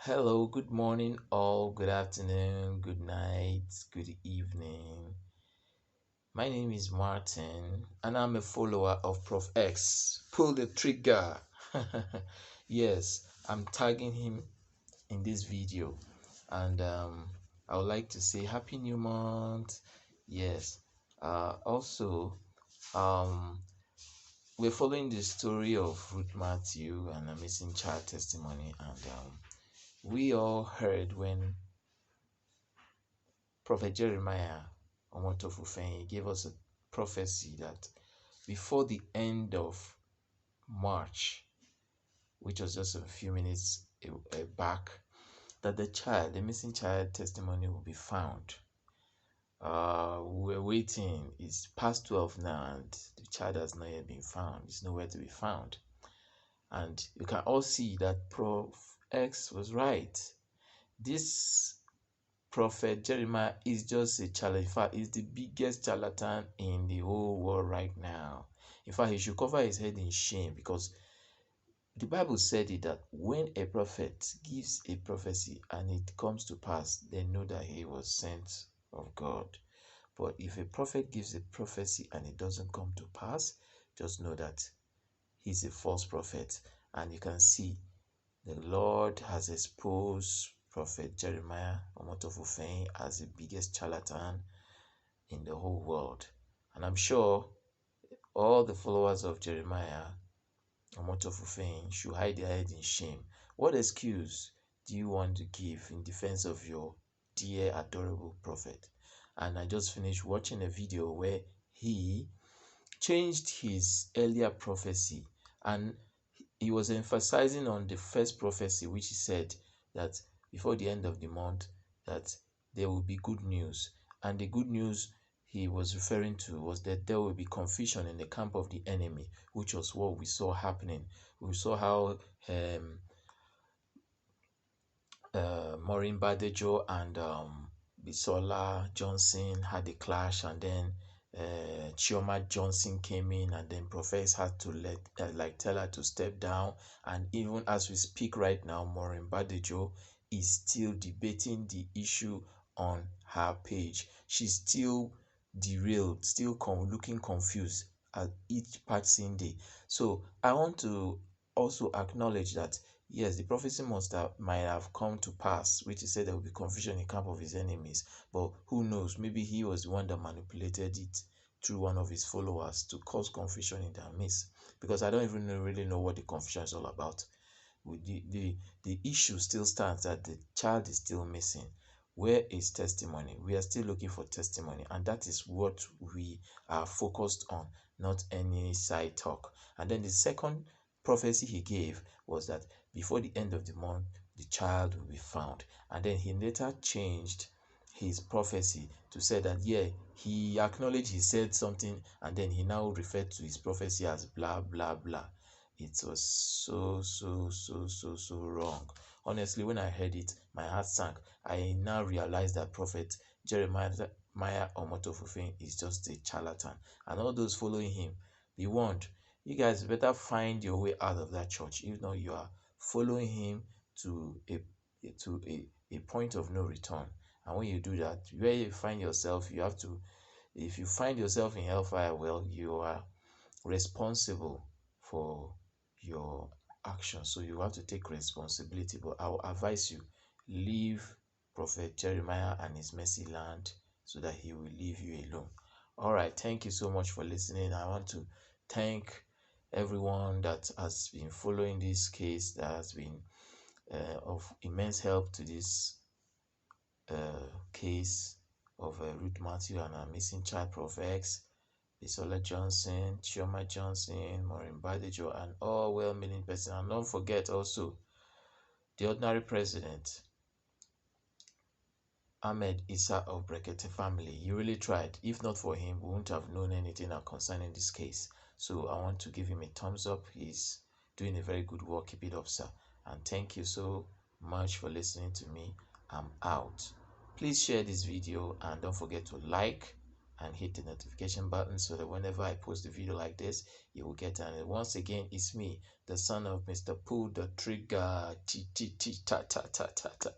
Hello, good morning, all, good afternoon, good night, good evening. My name is Martin, and I'm a follower of Prof X. Pull the trigger. Yes, I'm tagging him in this video, and I would like to say Happy New Month. Yes, also, um, we're following the story of Ruth Matthew and a missing child testimony, and we all heard when Prophet Jeremiah Ommoto Fufeyin gave us a prophecy that before the end of March, which was just a few minutes back, that the missing child testimony will be found. We're waiting. It's past 12 now, and the child has not yet been found. It's nowhere to be found. And you can all see that Prof X was right. This Prophet Jeremiah is just a charlatan. In fact, he's the biggest charlatan in the whole world right now. In fact, he should cover his head in shame because the Bible said it that when a prophet gives a prophecy and it comes to pass, they know that he was sent of God. But if a prophet gives a prophecy and it doesn't come to pass, just know that he's a false prophet. And you can see the Lord has exposed Prophet Jeremiah Ommoto Fufeyin as the biggest charlatan in the whole world. And I'm sure all the followers of Jeremiah Ommoto Fufeyin should hide their head in shame. What excuse do you want to give in defense of your dear, adorable prophet? And I just finished watching a video where he changed his earlier prophecy, and he was emphasizing on the first prophecy, which he said that before the end of the month that there will be good news. And the good news he was referring to was that there will be confusion in the camp of the enemy, which was what we saw happening. We saw how Maureen Badejo and Bisola Johnson had a clash, and then Chioma Johnson came in, and then Professor had to tell her to step down. And even as we speak right now, Maureen Badejo is still debating the issue on her page. She's still derailed, still looking confused at each passing day. So I want to also acknowledge that yes, the prophecy might have come to pass, which he said there will be confusion in the camp of his enemies. But who knows? Maybe he was the one that manipulated it through one of his followers to cause confusion in their midst. Because I don't even really know what the confusion is all about. The issue still stands that the child is still missing. Where is testimony? We are still looking for testimony, and that is what we are focused on, not any side talk. And then the second prophecy he gave was that before the end of the month, the child will be found. And then he later changed his prophecy to say that, yeah, he acknowledged he said something, and then he now referred to his prophecy as blah, blah, blah. It was so wrong. Honestly, when I heard it, my heart sank. I now realized that Prophet Jeremiah Ommoto Fufeyin is just a charlatan. And all those following him, be warned. You guys better find your way out of that church. If not, you are following him to a point of no return. And when you do that, where you find yourself, you have to, if you find yourself in hellfire, well, you are responsible for your actions. So you have to take responsibility. But I will advise you, leave Prophet Jeremiah and his messy land so that he will leave you alone. All right. Thank you so much for listening. I want to thank everyone that has been following this case, that has been of immense help to this case of Ruth Matthew and her missing child, Prof X, Bisola Johnson, Chioma Johnson, Maureen Badejo, and all well-meaning persons. And don't forget also the ordinary president, Ahmed Issa of Brekete family. He really tried. If not for him, we wouldn't have known anything concerning this case. So I want to give him a thumbs up. He's doing a very good work. Keep it up, sir. And thank you so much for listening to me. I'm out. Please share this video and don't forget to like, and hit the notification button so that whenever I post a video like this, you will get it. And once again, it's me, the son of Mr. Pull the Trigger. T T T ta ta ta ta ta.